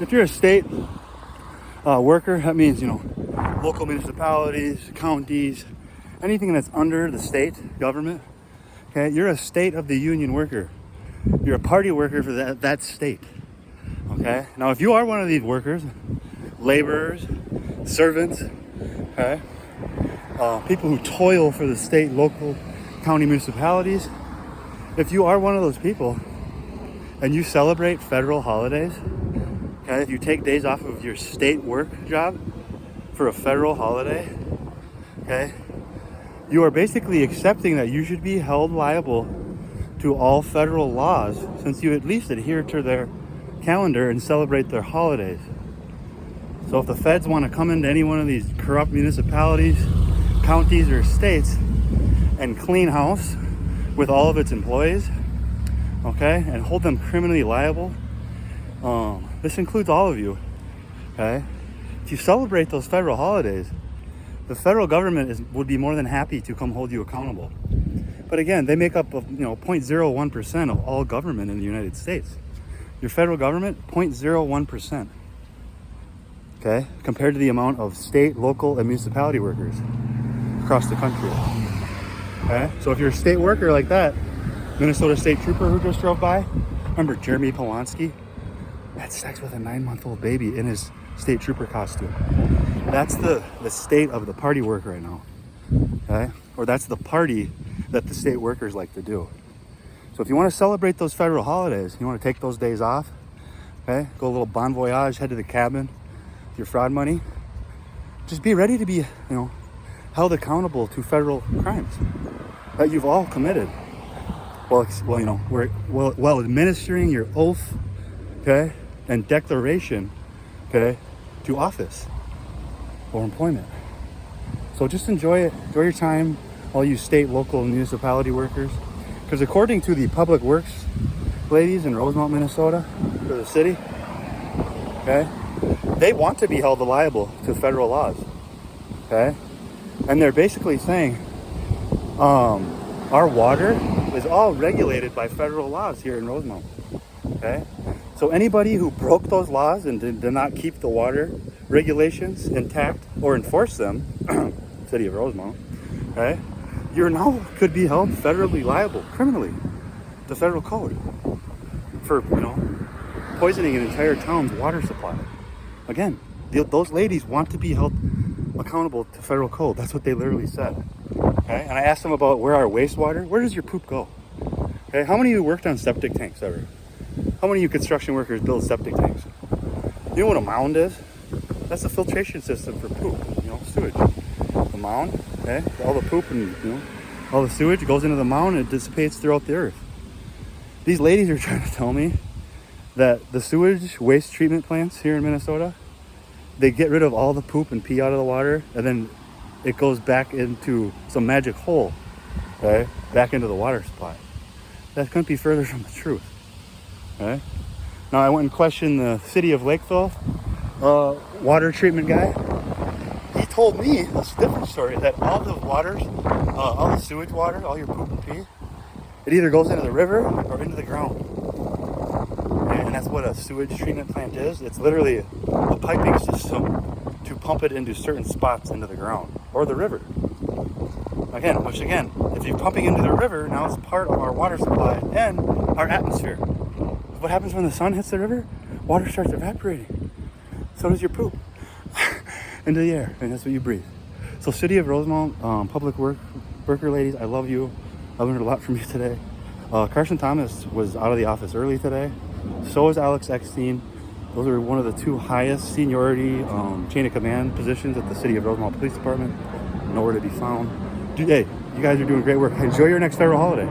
if you're a state worker, that means, local municipalities, counties, anything that's under the state government. Okay, you're a state of the union worker. You're a party worker for that state. Okay, now if you are one of these workers, laborers, servants, okay, people who toil for the state, local, county municipalities, if you are one of those people and you celebrate federal holidays, okay, if you take days off of your state work job for a federal holiday, okay, you are basically accepting that you should be held liable to all federal laws since you at least adhere to their calendar and celebrate their holidays. So if the feds want to come into any one of these corrupt municipalities, counties, or states and clean house with all of its employees, okay, and hold them criminally liable, this includes all of you, okay? If you celebrate those federal holidays, the federal government would be more than happy to come hold you accountable. But again, they make up 0.01% of all government in the United States. Your federal government, 0.01%, okay, compared to the amount of state, local, and municipality workers across the country. Okay, so if you're a state worker like that, Minnesota State Trooper who just drove by, remember Jeremy Polanski? Had sex with a 9-month-old baby in his state trooper costume. That's the state of the party worker right now, okay? Or that's the party that the state workers like to do. So if you want to celebrate those federal holidays, you want to take those days off, okay? Go a little bon voyage, head to the cabin with your fraud money. Just be ready to be, held accountable to federal crimes that you've all committed. While administering your oath, okay, and declaration, okay, to office or employment. So just enjoy it. Enjoy your time, all you state, local, and municipality workers. Because according to the public works ladies in Rosemount, Minnesota, for the city, okay, they want to be held liable to federal laws, okay? And they're basically saying, our water is all regulated by federal laws here in Rosemount, okay? So anybody who broke those laws and did not keep the water regulations intact or enforce them, city of Rosemount, okay, you now could be held federally liable, criminally, to federal code for, poisoning an entire town's water supply. Again, those ladies want to be held accountable to federal code. That's what they literally said. Okay, and I asked them about where our wastewater, where does your poop go? Okay, how many of you worked on septic tanks ever? How many of you construction workers build septic tanks? You know what a mound is? That's a filtration system for poop, sewage. The mound, okay, all the poop and, all the sewage goes into the mound and it dissipates throughout the earth. These ladies are trying to tell me that the sewage waste treatment plants here in Minnesota, they get rid of all the poop and pee out of the water, and then it goes back into some magic hole, okay, back into the water supply. That couldn't be further from the truth, okay? Now I went and questioned the city of Lakeville water treatment guy. He told me a different story, that all the waters, all the sewage water, all your poop and pee, it either goes into the river or into the ground. And that's what a sewage treatment plant is. It's literally a piping system to pump it into certain spots into the ground or the river. Again, if you're pumping into the river, now it's part of our water supply and our atmosphere. What happens when the sun hits the river? Water starts evaporating. So does your poop into the air, and that's what you breathe. So City of Rosemount, public worker ladies, I love you. I learned a lot from you today. Carson Thomas was out of the office early today. So is Alex Eckstein. Those are one of the two highest seniority chain of command positions at the City of Rosemount Police Department. Nowhere to be found. Hey, you guys are doing great work. Enjoy your next federal holiday.